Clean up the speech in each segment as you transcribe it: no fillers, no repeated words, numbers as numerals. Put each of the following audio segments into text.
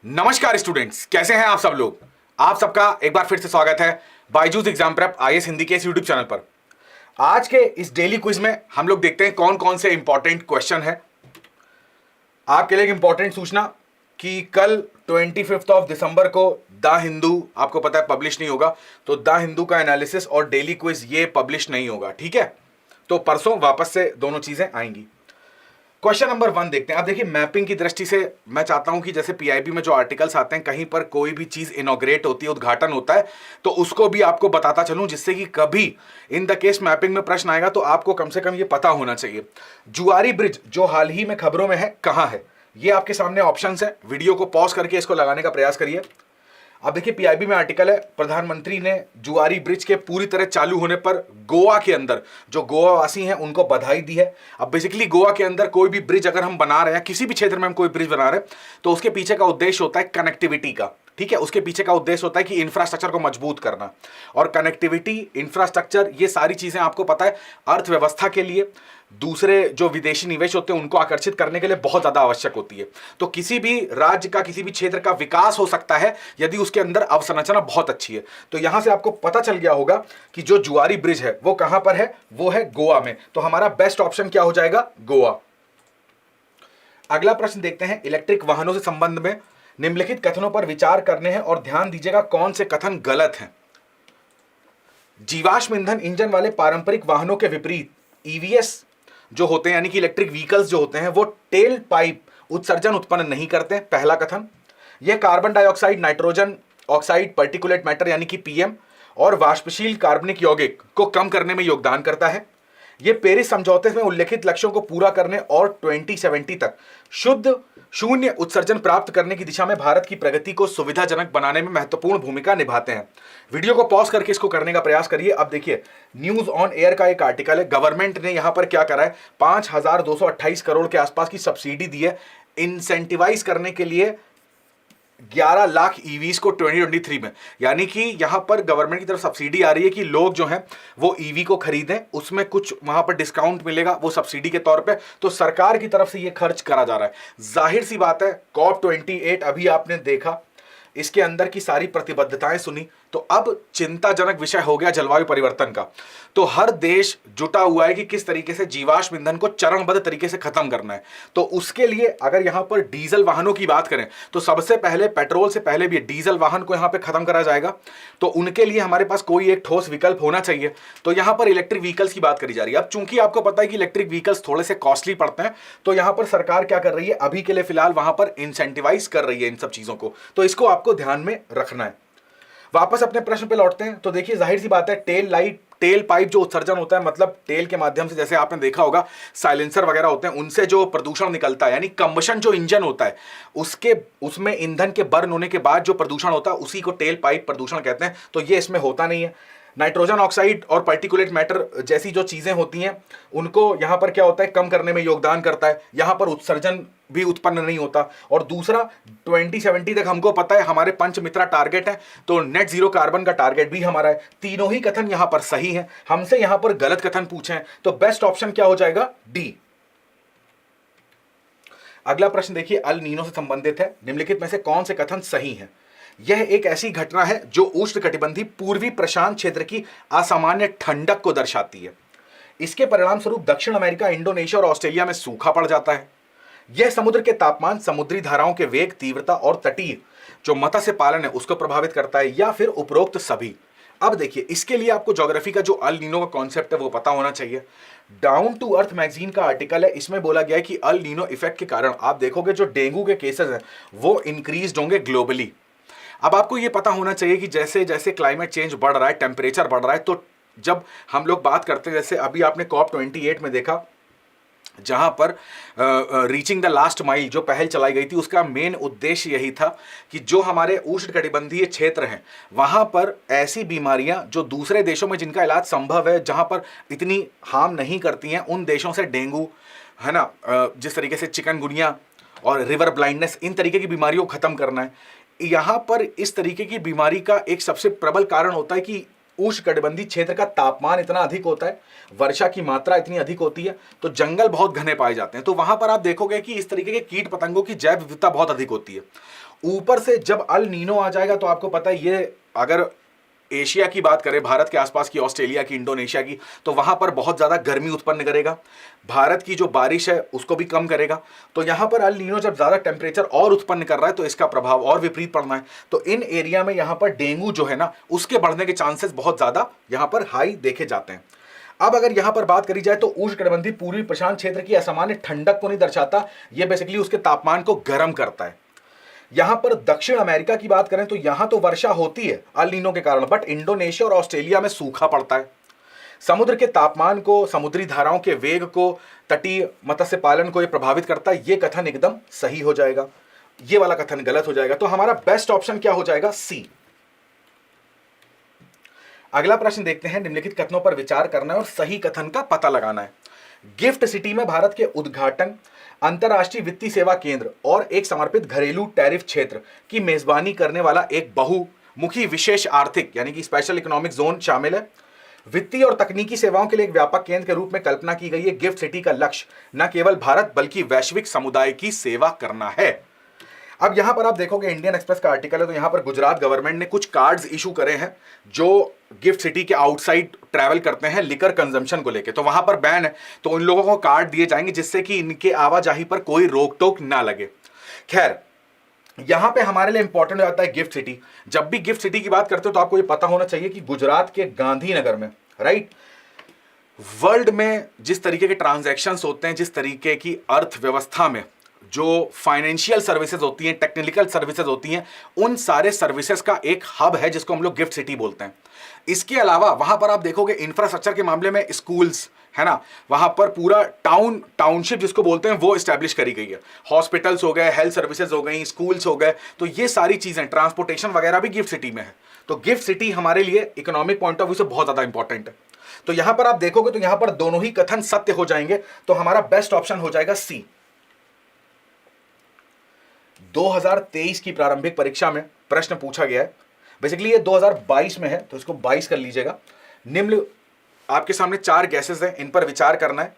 नमस्कार स्टूडेंट्स, कैसे हैं आप सब लोग। आप सबका एक बार फिर से स्वागत है Byju's exam prep IAS Hindi के इस यूट्यूब चैनल पर। आज के इस डेली क्विज में हम लोग देखते हैं कौन कौन से इंपॉर्टेंट क्वेश्चन है। आपके लिए एक इंपॉर्टेंट सूचना कि कल 25 दिसंबर को द हिंदू, आपको पता है, पब्लिश नहीं होगा। तो द हिंदू का एनालिसिस और डेली क्विज ये पब्लिश नहीं होगा, ठीक है। तो परसों वापस से दोनों चीजें आएंगी। क्वेश्चन नंबर 1 देखते हैं। अब देखिए, मैपिंग की दृष्टि से मैं चाहता हूं कि जैसे पीआईबी में जो आर्टिकल्स आते हैं, कहीं पर कोई भी चीज इनॉग्रेट होती है, उद्घाटन होता है, तो उसको भी आपको बताता चलूं, जिससे कि कभी इन द केस मैपिंग में प्रश्न आएगा तो आपको कम से कम ये पता होना चाहिए। जुआरी ब्रिज जो हाल ही में खबरों में है, कहां है, ये आपके सामने ऑप्शंस है। वीडियो को पॉज करके इसको लगाने का प्रयास करिए। अब देखिए, पीआईबी में आर्टिकल है, प्रधानमंत्री ने जुआरी ब्रिज के पूरी तरह चालू होने पर गोवा के अंदर जो गोवा वासी हैं उनको बधाई दी है। अब बेसिकली गोवा के अंदर कोई भी ब्रिज अगर हम बना रहे हैं, किसी भी क्षेत्र में हम कोई ब्रिज बना रहे हैं, तो उसके पीछे का उद्देश्य होता है कनेक्टिविटी का, ठीक है। उसके पीछे का उद्देश्य होता है कि इंफ्रास्ट्रक्चर को मजबूत करना, और कनेक्टिविटी, इंफ्रास्ट्रक्चर, ये सारी चीजें आपको पता है अर्थव्यवस्था के लिए, दूसरे जो विदेशी निवेश होते हैं उनको आकर्षित करने के लिए बहुत ज्यादा आवश्यक होती है। तो किसी भी राज्य का, किसी भी क्षेत्र का विकास हो सकता है यदि उसके अंदर अवसंरचना बहुत अच्छी है। तो यहां से आपको पता चल गया होगा कि जो जुआरी ब्रिज है वो कहां पर है, वो है गोवा में। तो हमारा बेस्ट ऑप्शन क्या हो जाएगा, गोवा। अगला प्रश्न देखते हैं। इलेक्ट्रिक वाहनों से संबंध में निम्नलिखित कथनों पर विचार करने हैं और ध्यान दीजिएगा कौन से कथन गलत हैं। जीवाश्म ईंधन इंजन वाले पारंपरिक वाहनों के विपरीत ईवीएस जो होते हैं, यानी कि इलेक्ट्रिक व्हीकल्स जो होते हैं, वो टेल पाइप उत्सर्जन उत्पन्न नहीं करते हैं, पहला कथन। यह carbon dioxide, nitrogen oxide, particulate matter यानी कि पीएम और वाष्पशील कार्बनिक यौगिक को कम करने में योगदान करता है। यह पेरिस समझौते में उल्लेखित लक्ष्यों को पूरा करने और 2070 तक शुद्ध शून्य उत्सर्जन प्राप्त करने की दिशा में भारत की प्रगति को सुविधाजनक बनाने में महत्वपूर्ण भूमिका निभाते हैं। वीडियो को पॉज करके इसको करने का प्रयास करिए। अब देखिए, न्यूज ऑन एयर का एक आर्टिकल है। गवर्नमेंट ने यहां पर क्या करा है, 5228 करोड़ के आसपास की सब्सिडी दी है इंसेंटिवाइज करने के लिए 11 लाख ईवीज को 2023 में। यानी कि यहां पर गवर्नमेंट की तरफ सब्सिडी आ रही है कि लोग जो हैं वो ईवी को खरीदें, उसमें कुछ वहां पर डिस्काउंट मिलेगा वो सब्सिडी के तौर पे। तो सरकार की तरफ से ये खर्च करा जा रहा है। जाहिर सी बात है, कॉप 28 अभी आपने देखा, इसके अंदर की सारी प्रतिबद्धताएं सुनी, तो अब चिंताजनक विषय हो गया जलवायु परिवर्तन का। तो हर देश जुटा हुआ है कि किस तरीके से जीवाश्म ईंधन को चरणबद्ध तरीके से खत्म करना है। तो उसके लिए अगर यहां पर डीजल वाहनों की बात करें तो सबसे पहले पेट्रोल से पहले भी डीजल वाहन को यहां पे खत्म करा जाएगा। तो उनके लिए हमारे पास कोई एक ठोस विकल्प होना चाहिए। तो यहां पर इलेक्ट्रिक व्हीकल्स की बात करी जा रही है। अब चूंकि आपको पता है कि इलेक्ट्रिक व्हीकल्स थोड़े से कॉस्टली पड़ते हैं, तो यहां पर सरकार क्या कर रही है, अभी के लिए फिलहाल वहां पर इंसेंटिवाइज कर रही है इन सब चीजों को। तो इसको आपको ध्यान में रखना है। वापस अपने प्रश्न पे लौटते हैं। तो देखिए, जाहिर सी बात है, टेल पाइप जो उत्सर्जन होता है, मतलब टेल के माध्यम से, जैसे आपने देखा होगा साइलेंसर वगैरह होते हैं, उनसे जो प्रदूषण निकलता है, यानी कंबशन जो इंजन होता है उसमें ईंधन के बर्न होने के बाद जो प्रदूषण होता है उसी को टेल पाइप प्रदूषण कहते हैं। तो ये इसमें होता नहीं है। नाइट्रोजन ऑक्साइड और पर्टिकुलेट मैटर जैसी जो चीजें होती हैं उनको यहां पर क्या होता है, कम करने में योगदान करता है। यहां पर उत्सर्जन भी उत्पन्न नहीं होता। और दूसरा, 2070 तक हमको पता है हमारे पंचमित्रा टारगेट है, तो नेट जीरो कार्बन का टारगेट भी हमारा है। तीनों ही कथन यहां पर सही हैं। हमसे यहां पर गलत कथन पूछे हैं, तो बेस्ट ऑप्शन क्या हो जाएगा, डी। अगला प्रश्न देखिए, अल नीनो से संबंधित है। निम्नलिखित में से कौन से कथन सही हैं। यह एक ऐसी घटना है जो उष्णकटिबंधीय पूर्वी प्रशांत क्षेत्र की असामान्य ठंडक को दर्शाती है। इसके परिणाम स्वरूप दक्षिण अमेरिका, इंडोनेशिया और ऑस्ट्रेलिया में सूखा पड़ जाता है। यह समुद्र के तापमान, समुद्री धाराओं के वेग, तीव्रता और तटीय जो मत्स्य पालन है उसको प्रभावित करता है, या फिर उपरोक्त सभी। अब देखिए, इसके लिए आपको ज्योग्राफी का जो अल नीनो का कॉन्सेप्ट है वो पता होना चाहिए। डाउन टू अर्थ मैगजीन का आर्टिकल है, इसमें बोला गया है कि अल नीनो इफेक्ट के कारण आप देखोगे जो डेंगू के केसेस हैं वो इंक्रीज होंगे ग्लोबली। अब आपको ये पता होना चाहिए कि जैसे जैसे क्लाइमेट चेंज बढ़ रहा है, टेम्परेचर बढ़ रहा है, तो जब हम लोग बात करते हैं, जैसे अभी आपने कॉप 28 में देखा, जहां पर रीचिंग द लास्ट माइल जो पहल चलाई गई थी, उसका मेन उद्देश्य यही था कि जो हमारे उष्णकटिबंधीय क्षेत्र हैं वहां पर ऐसी बीमारियां जो दूसरे देशों में जिनका इलाज संभव है, जहां पर इतनी हार्म नहीं करती हैं, उन देशों से डेंगू है ना, जिस तरीके से चिकनगुनिया और रिवर ब्लाइंडनेस, इन तरीके की बीमारियों को खत्म करना है। यहाँ पर इस तरीके की बीमारी का एक सबसे प्रबल कारण होता है कि उष्णकटिबंधीय क्षेत्र का तापमान इतना अधिक होता है, वर्षा की मात्रा इतनी अधिक होती है, तो जंगल बहुत घने पाए जाते हैं, तो वहां पर आप देखोगे कि इस तरीके के कीट पतंगों की जैव विविधता बहुत अधिक होती है। ऊपर से जब अल नीनो आ जाएगा तो आपको पता है, ये अगर एशिया की बात करें, भारत के आसपास की, ऑस्ट्रेलिया की, इंडोनेशिया की, तो वहां पर बहुत ज्यादा गर्मी उत्पन्न करेगा, भारत की जो बारिश है उसको भी कम करेगा। तो यहां पर अल नीनो जब ज्यादा टेम्परेचर और उत्पन्न कर रहा है तो इसका प्रभाव और विपरीत पड़ना है। तो इन एरिया में यहां पर डेंगू जो है ना, उसके बढ़ने के चांसेस बहुत ज्यादा यहां पर हाई देखे जाते हैं। अब अगर यहां पर बात करी जाए तो उष्णकटिबंधीय पूर्वी प्रशांत क्षेत्र की असामान्य ठंडक को नहीं दर्शाता, यह बेसिकली उसके तापमान को गर्म करता है। यहां पर दक्षिण अमेरिका की बात करें तो यहां तो वर्षा होती है अल नीनो के कारण, बट इंडोनेशिया और ऑस्ट्रेलिया में सूखा पड़ता है। समुद्र के तापमान को, समुद्री धाराओं के वेग को, तटीय मत्स्य पालन को यह प्रभावित करता है। यह कथन एकदम सही हो जाएगा, यह वाला कथन गलत हो जाएगा। तो हमारा बेस्ट ऑप्शन क्या हो जाएगा? सी। अगला प्रश्न देखते हैं। निम्नलिखित कथनों पर विचार करना है और सही कथन का पता लगाना है। गिफ्ट सिटी में भारत के उद्घाटन, अंतरराष्ट्रीय वित्तीय सेवा केंद्र और एक समर्पित घरेलू टैरिफ क्षेत्र की मेजबानी करने वाला एक बहुमुखी विशेष आर्थिक यानी कि स्पेशल इकोनॉमिक जोन शामिल है। वित्तीय और तकनीकी सेवाओं के लिए एक व्यापक केंद्र के रूप में कल्पना की गई है। गिफ्ट सिटी का लक्ष्य न केवल भारत बल्कि वैश्विक समुदाय की सेवा करना है। अब यहां पर आप देखोगे, इंडियन एक्सप्रेस का आर्टिकल है, तो यहां पर गुजरात गवर्नमेंट ने कुछ कार्ड्स इशू करे हैं जो गिफ्ट सिटी के आउटसाइड ट्रैवल करते हैं लिकर कंजम्पशन को लेके, तो वहां पर बैन है, तो उन लोगों को कार्ड दिए जाएंगे जिससे कि इनके आवाजाही पर कोई रोक टोक ना लगे। खैर, यहां पे हमारे लिए इंपॉर्टेंट हो जाता है गिफ्ट सिटी। जब भी गिफ्ट सिटी की बात करते हो तो आपको ये पता होना चाहिए कि गुजरात के गांधीनगर में, राइट, वर्ल्ड में जिस तरीके के ट्रांजैक्शंस होते हैं, जिस तरीके की अर्थव्यवस्था में जो फाइनेंशियल सर्विसेज होती हैं, टेक्निकल सर्विसेज होती हैं, उन सारे सर्विसेज का एक हब है जिसको हम लोग गिफ्ट सिटी बोलते हैं। इसके अलावा वहां पर आप देखोगे इंफ्रास्ट्रक्चर के मामले में स्कूल्स है ना, वहां पर पूरा टाउनशिप जिसको बोलते हैं वो एस्टैब्लिश करी गई है। हॉस्पिटल्स हो गए, हेल्थ सर्विसेज हो गई, स्कूल्स हो गए, तो ये सारी चीजें, ट्रांसपोर्टेशन वगैरह भी गिफ्ट सिटी में है। तो गिफ्ट सिटी हमारे लिए इकोनॉमिक पॉइंट ऑफ व्यू से बहुत ज्यादा इंपॉर्टेंट है। तो यहां पर आप देखोगे तो यहां पर दोनों ही कथन सत्य हो जाएंगे, तो हमारा बेस्ट ऑप्शन हो जाएगा सी। 2023 की प्रारंभिक परीक्षा में प्रश्न पूछा गया है, बेसिकली ये 2022 में है, तो इसको 22 कर लीजिएगा। निम्न आपके सामने 4 गैसेस हैं, इन पर विचार करना है।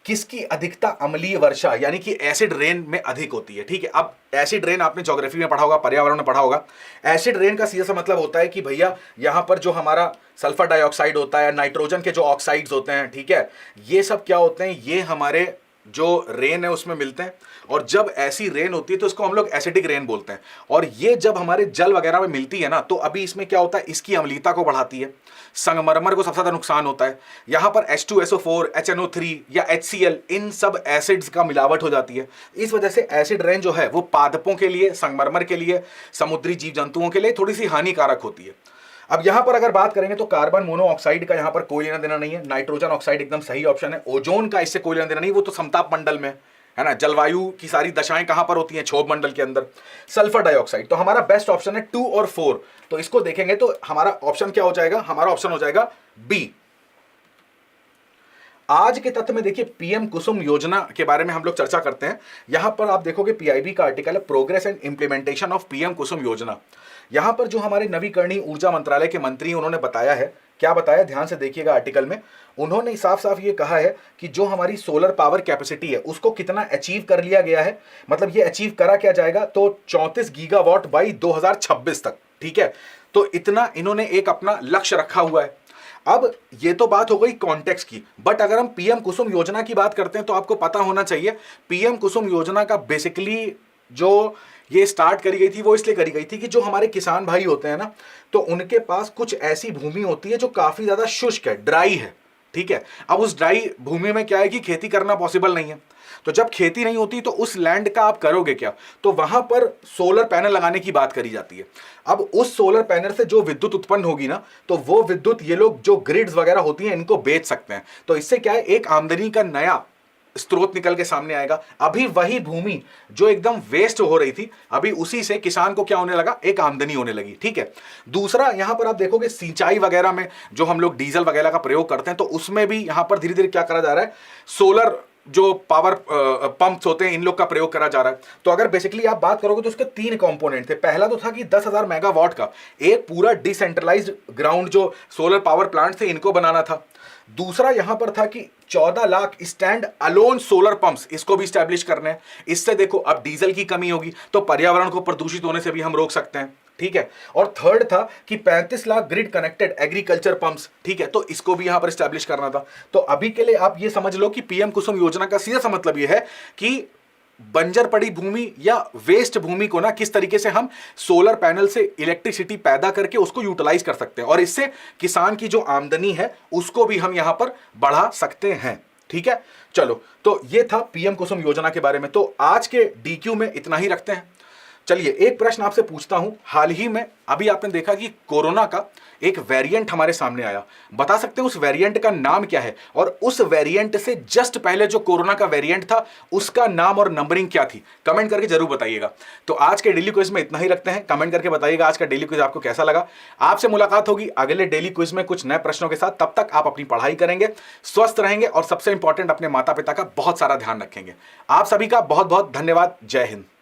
किसकी अधिकता अम्लीय वर्षा यानी कि एसिड रेन में अधिक होती है? ठीक है, अब एसिड रेन आपने ज्योग्राफी में पढ़ा होगा, पर्यावरण में पढ़ा होगा। एसिड रेन का सीधा सा मतलब होता है कि भैया यहां पर जो हमारा सल्फर डाइऑक्साइड होता है, नाइट्रोजन के जो ऑक्साइड्स होते हैं, ठीक है, ये सब क्या होते हैं, ये हमारे जो रेन है उसमें मिलते हैं, और जब ऐसी रेन होती है तो इसको हम लोग एसिडिक रेन बोलते हैं। और ये जब हमारे जल वगैरह में मिलती है ना, तो अभी इसमें क्या होता है, इसकी अम्लीयता को बढ़ाती है, संगमरमर को सबसे ज्यादा नुकसान होता है। यहां पर H2SO4, HNO3 या HCl, इन सब एसिड्स का मिलावट हो जाती है। इस वजह से एसिड रेन जो है वो पादपों के लिए, संगमरमर के लिए, समुद्री जीव जंतुओं के लिए थोड़ी सी हानिकारक होती है। अब यहां पर अगर बात करेंगे तो कार्बन मोनोऑक्साइड का यहां पर कोई लेना देना नहीं है। नाइट्रोजन ऑक्साइड एकदम सही ऑप्शन है। ओजोन का इससे कोई लेना देना नहीं, वो तो समताप मंडल में है ना। जलवायु की सारी दशाएं कहां पर होती हैं? क्षोभ मंडल के अंदर। सल्फर डाइऑक्साइड, तो हमारा बेस्ट ऑप्शन है 2 और 4। तो इसको देखेंगे तो हमारा ऑप्शन क्या हो जाएगा? हमारा ऑप्शन हो जाएगा बी। आज के तथ्य में देखिए, पीएम कुसुम योजना के बारे में हम लोग चर्चा करते हैं। यहां पर आप देखोगे पीआईबी का आर्टिकल है, progress and implementation of PM Kusum योजना। यहां पर जो हमारे नवीकरणीय ऊर्जा मंत्रालय के मंत्री हैं, उन्होंने बताया है, क्या बताया, ध्यान से देखिएगा आर्टिकल में। उन्होंने साफ साफ ये कहा है कि जो हमारी सोलर पावर कैपेसिटी है उसको कितना अचीव कर लिया गया है, मतलब ये अचीव करा क्या जाएगा, तो 34 गीगावाट बाई 2026 तक। ठीक है, तो इतना इन्होंने एक अपना लक्ष्य रखा हुआ है। अब ये तो बात हो गई कॉन्टेक्स्ट की, बट अगर हम पीएम कुसुम योजना की बात करते हैं तो आपको पता होना चाहिए, पीएम कुसुम योजना का बेसिकली जो ये स्टार्ट करी गई थी वो इसलिए करी गई थी कि जो हमारे किसान भाई होते हैं ना, तो उनके पास कुछ ऐसी भूमि होती है जो काफी ज्यादा शुष्क है, ड्राई है। ठीक है, अब उस ड्राई भूमि में क्या है कि खेती करना पॉसिबल नहीं है। तो जब खेती नहीं होती तो उस लैंड का आप करोगे क्या? तो वहां पर सोलर पैनल लगाने की बात करी जाती है। अब उस सोलर पैनल से जो विद्युत उत्पन्न होगी ना, तो वो विद्युत ये लोग जो ग्रिड्स वगैरह होती हैं इनको बेच सकते हैं। तो इससे क्या है, एक आमदनी का नया स्रोत निकल के सामने आएगा। अभी वही भूमि जो एकदम वेस्ट हो रही थी, अभी उसी से किसान को क्या होने लगा, एक आमदनी होने लगी। ठीक है, दूसरा यहां पर आप देखोगे सिंचाई वगैरह में जो हम लोग डीजल वगैरह का प्रयोग करते हैं, तो उसमें भी यहां पर धीरे धीरे क्या करा जा रहा है, सोलर जो पावर पंप्स होते हैं इन लोग का प्रयोग करा जा रहा है। तो अगर बेसिकली आप बात करोगे तो उसके 3 कंपोनेंट थे। पहला तो था कि 10,000 मेगावाट का एक पूरा डिसेंट्रलाइज्ड ग्राउंड जो सोलर पावर प्लांट थे इनको बनाना था। दूसरा यहां पर था कि 14 lakh stand alone solar pumps इसको भी स्टैब्लिश करने हैं। इससे देखो अब डीजल की कमी होगी तो पर्यावरण को प्रदूषित होने से भी हम रोक सकते हैं, ठीक है। और थर्ड था कि 35 lakh grid connected agriculture pumps, ठीक है, तो इसको भी यहां पर स्टैब्लिश करना था। तो अभी के लिए आप ये समझ लो कि पीएम कुसुम योजना का सीधा सा मतलब ये है कि बंजर पड़ी भूमि या वेस्ट भूमि को ना किस तरीके से हम सोलर पैनल से इलेक्ट्रिसिटी पैदा करके उसको यूटिलाइज कर सकते हैं और इससे किसान की जो आमदनी है उसको भी हम यहां पर बढ़ा सकते हैं, ठीक है। चलो, तो ये था पीएम कुसुम योजना के बारे में। तो आज के डीक्यू में इतना ही रखते हैं। चलिए एक प्रश्न आपसे पूछता हूं, हाल ही में अभी आपने देखा कि कोरोना का एक वेरिएंट हमारे सामने आया, बता सकते हैं उस वेरिएंट का नाम क्या है? और उस वेरिएंट से जस्ट पहले जो कोरोना का वेरिएंट था उसका नाम और नंबरिंग क्या थी? कमेंट करके जरूर बताइएगा। तो आज के डेली क्विज में इतना ही रखते हैं। कमेंट करके बताइएगा आज का डेली क्विज आपको कैसा लगा। आपसे मुलाकात होगी अगले डेली क्विज में कुछ नए प्रश्नों के साथ। तब तक आप अपनी पढ़ाई करेंगे, स्वस्थ रहेंगे और सबसे इंपॉर्टेंट अपने माता पिता का बहुत सारा ध्यान रखेंगे। आप सभी का बहुत बहुत धन्यवाद। जय हिंद।